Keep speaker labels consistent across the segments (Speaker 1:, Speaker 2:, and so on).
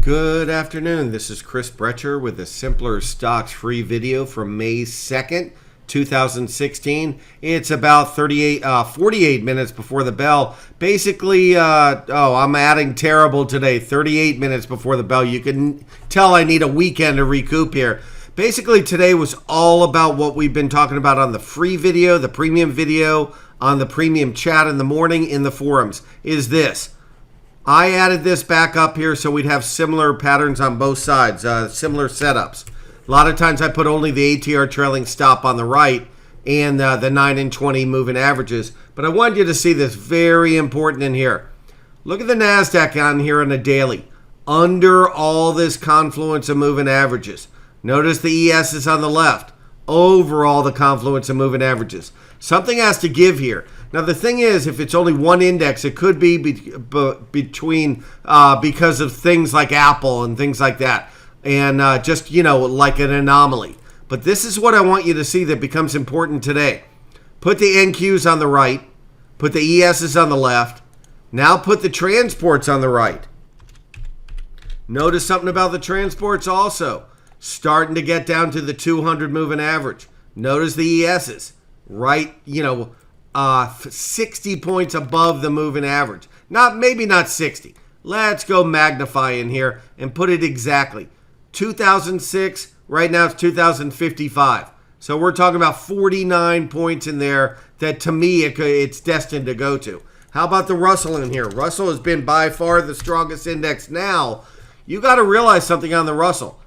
Speaker 1: Good afternoon. This is Chris Brecher with a Simpler Stocks free video from May 2nd, 2016. It's about 48 minutes before the bell. Basically, I'm adding terrible today. 38 minutes before the bell. You can tell I need a weekend to recoup here. Basically, today was all about what we've been talking about on the free video, the premium video, on the premium chat in the morning in the forums, is this. I added this back up here so we'd have similar patterns on both sides, similar setups. A lot of times I put only the ATR trailing stop on the right and the 9 and 20 moving averages. But I wanted you to see this, very important in here. Look at the NASDAQ on here on a daily. Under all this confluence of moving averages. Notice the ES is on the left. Over all the confluence of moving averages. Something has to give here. Now, the thing is, if it's only one index, it could be between because of things like Apple and things like that. And just, like an anomaly. But this is what I want you to see that becomes important today. Put the NQs on the right. Put the ESs on the left. Now put the transports on the right. Notice something about the transports also. Starting to get down to the 200 moving average. Notice the ESs. Right, 60 points above the moving average. Maybe not 60. Let's go magnify in here and put it exactly. 2006, right now it's 2055. So we're talking about 49 points in there that to me it's destined to go to. How about the Russell in here? Russell has been by far the strongest index now. You got to realize something on the Russell.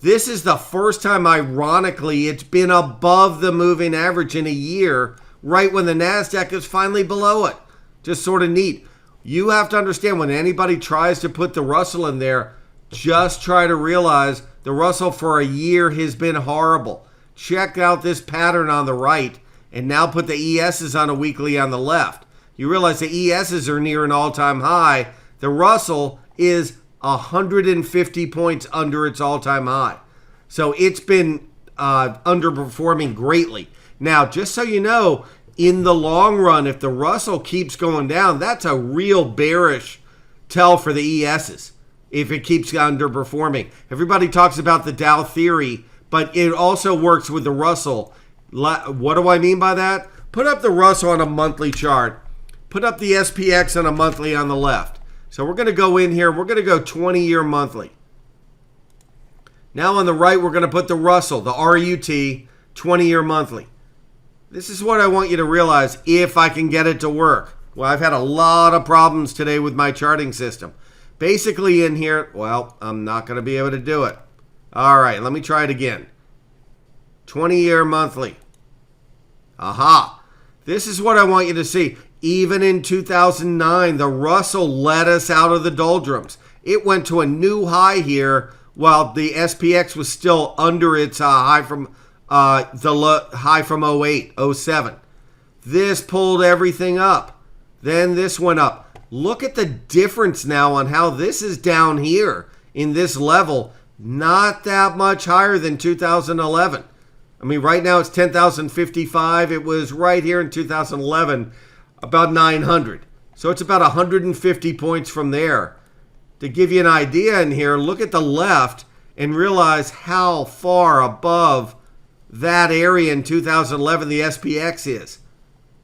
Speaker 1: This is the first time, ironically, it's been above the moving average in a year, right when the NASDAQ is finally below it. Just sort of neat. You have to understand, when anybody tries to put the Russell in there, just try to realize the Russell for a year has been horrible. Check out this pattern on the right, and now put the ESs on a weekly on the left. You realize the ESs are near an all-time high. The Russell is 150 points under its all-time high. So it's been underperforming greatly. Now, just so you know, in the long run, if the Russell keeps going down, that's a real bearish tell for the ESs if it keeps underperforming. Everybody talks about the Dow theory, but it also works with the Russell. What do I mean by that? Put up the Russell on a monthly chart. Put up the SPX on a monthly on the left. So we're going to go in here. We're going to go 20-year monthly. Now on the right, we're going to put the Russell, the RUT, 20-year monthly. This is what I want you to realize if I can get it to work. Well, I've had a lot of problems today with my charting system. Basically in here, well, I'm not going to be able to do it. All right, let me try it again. 20-year monthly. Aha. This is what I want you to see. Even in 2009, the Russell led us out of the doldrums. It went to a new high here while the SPX was still under its high from high from 08, 07. This pulled everything up. Then this went up. Look at the difference now on how this is down here in this level. Not that much higher than 2011. I mean, right now it's 10,055. It was right here in 2011. About 900. So it's about 150 points from there. To give you an idea in here, look at the left and realize how far above that area in 2011 the SPX is.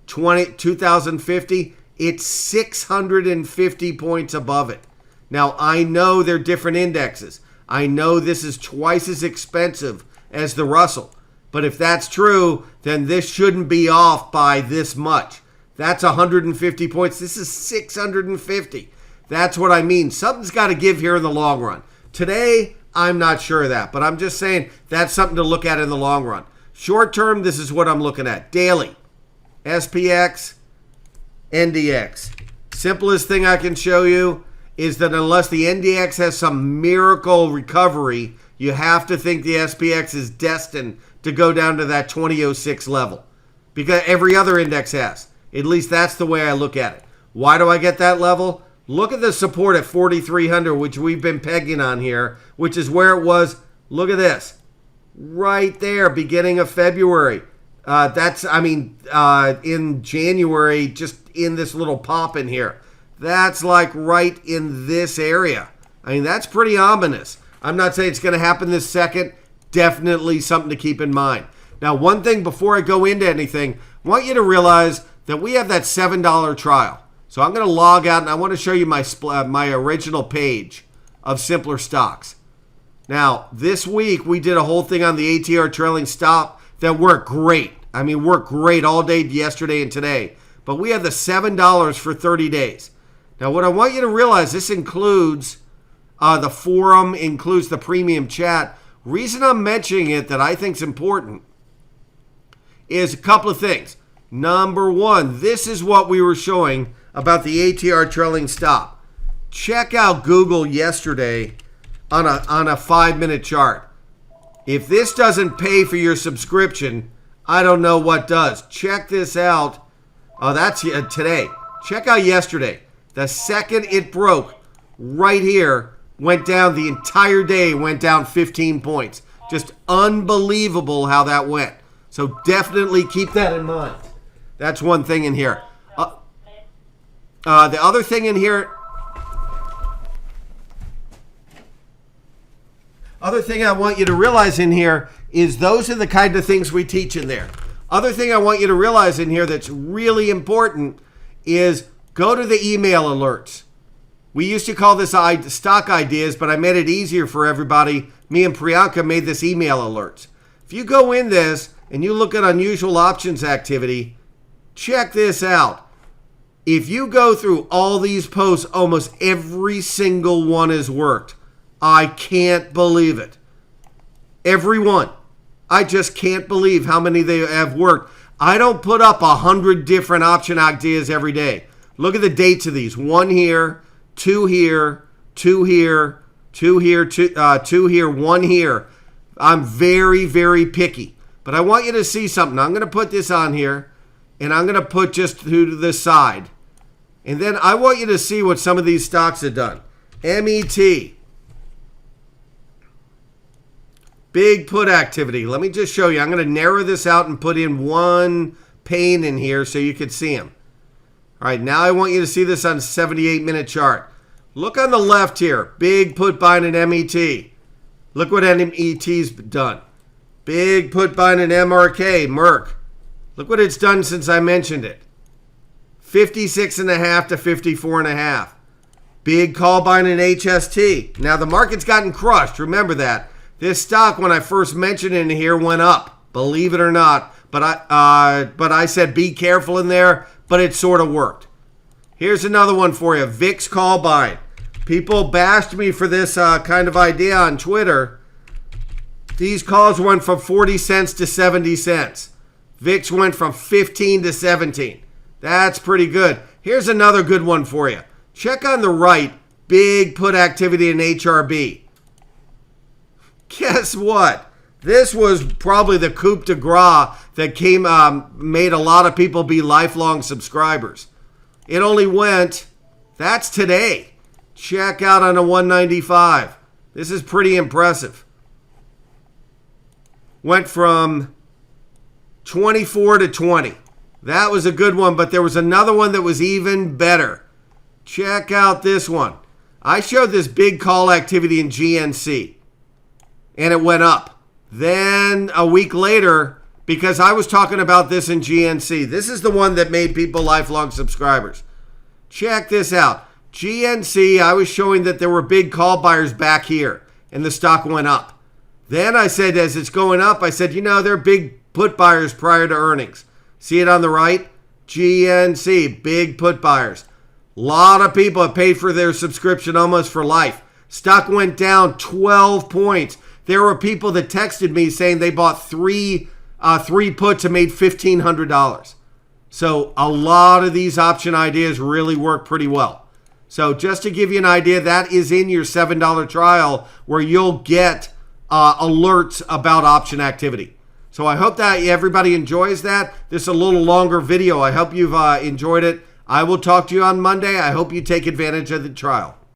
Speaker 1: 2050, it's 650 points above it. Now, I know they're different indexes. I know this is twice as expensive as the Russell. But if that's true, then this shouldn't be off by this much. That's 150 points. This is 650. That's what I mean. Something's got to give here in the long run. Today, I'm not sure of that, but I'm just saying that's something to look at in the long run. Short term, this is what I'm looking at. Daily, SPX, NDX. Simplest thing I can show you is that unless the NDX has some miracle recovery, you have to think the SPX is destined to go down to that 2006 level because every other index has. At least that's the way I look at it. Why do I get that level? Look at the support at 4,300, which we've been pegging on here, which is where it was. Look at this. Right there, beginning of February. In January, just in this little pop in here. That's like right in this area. I mean, that's pretty ominous. I'm not saying it's going to happen this second. Definitely something to keep in mind. Now, one thing before I go into anything, I want you to realize that we have that $7 trial. So I'm going to log out, and I want to show you my original page of simpler stocks. Now, this week, we did a whole thing on the ATR trailing stop that worked great. I mean, worked great all day yesterday and today. But we have the $7 for 30 days. Now, what I want you to realize, this includes the forum, includes the premium chat. Reason I'm mentioning it that I think is important is a couple of things. Number one, this is what we were showing about the ATR trailing stop. Check out Google yesterday on a 5-minute chart. If this doesn't pay for your subscription, I don't know what does. Check this out. Oh, that's today. Check out yesterday. The second it broke right here, went down the entire day, went down 15 points. Just unbelievable how that went. So definitely keep that in mind. That's one thing in here. The other thing in here, other thing I want you to realize in here is those are the kind of things we teach in there. Other thing I want you to realize in here that's really important is go to the email alerts. We used to call this stock ideas, but I made it easier for everybody. Me and Priyanka made this email alerts. If you go in this and you look at unusual options activity, check this out. If you go through all these posts, almost every single one has worked. I can't believe it. Every one. I just can't believe how many they have worked. I don't put up 100 different option ideas every day. Look at the dates of these. 1 here, 2 here, 2 here, 2 here, 2 here, 1 here. I'm very, very picky. But I want you to see something. I'm going to put this on here, and I'm going to put just to the side. And then I want you to see what some of these stocks have done. MET. Big put activity. Let me just show you. I'm going to narrow this out and put in one pane in here so you can see them. All right, now I want you to see this on a 78-minute chart. Look on the left here. Big put buying in MET. Look what MET's done. Big put buying in MRK, Merck. Look what it's done since I mentioned it. 56.5 to 54.5. Big call buying in HST. Now the market's gotten crushed. Remember that. This stock, when I first mentioned it in here, went up. Believe it or not. But I said be careful in there. But it sort of worked. Here's another one for you. VIX call buying. People bashed me for this kind of idea on Twitter. These calls went from 40 cents to 70 cents. VIX went from 15 to 17. That's pretty good. Here's another good one for you. Check on the right. Big put activity in HRB. Guess what? This was probably the coup de grace that made a lot of people be lifelong subscribers. It only went, that's today. Check out on a 195. This is pretty impressive. Went from 24 to 20. That was a good one, but there was another one that was even better. Check out this one. I showed this big call activity in GNC, and it went up. Then a week later, because I was talking about this in GNC, this is the one that made people lifelong subscribers. Check this out. GNC, I was showing that there were big call buyers back here, and the stock went up. Then I said, as it's going up, I said, they're big put buyers prior to earnings. See it on the right? GNC, big put buyers. A lot of people have paid for their subscription almost for life. Stock went down 12 points. There were people that texted me saying they bought three puts and made $1,500. So a lot of these option ideas really work pretty well. So just to give you an idea, that is in your $7 trial where you'll get alerts about option activity. So I hope that everybody enjoys that. This is a little longer video. I hope you've enjoyed it. I will talk to you on Monday. I hope you take advantage of the trial.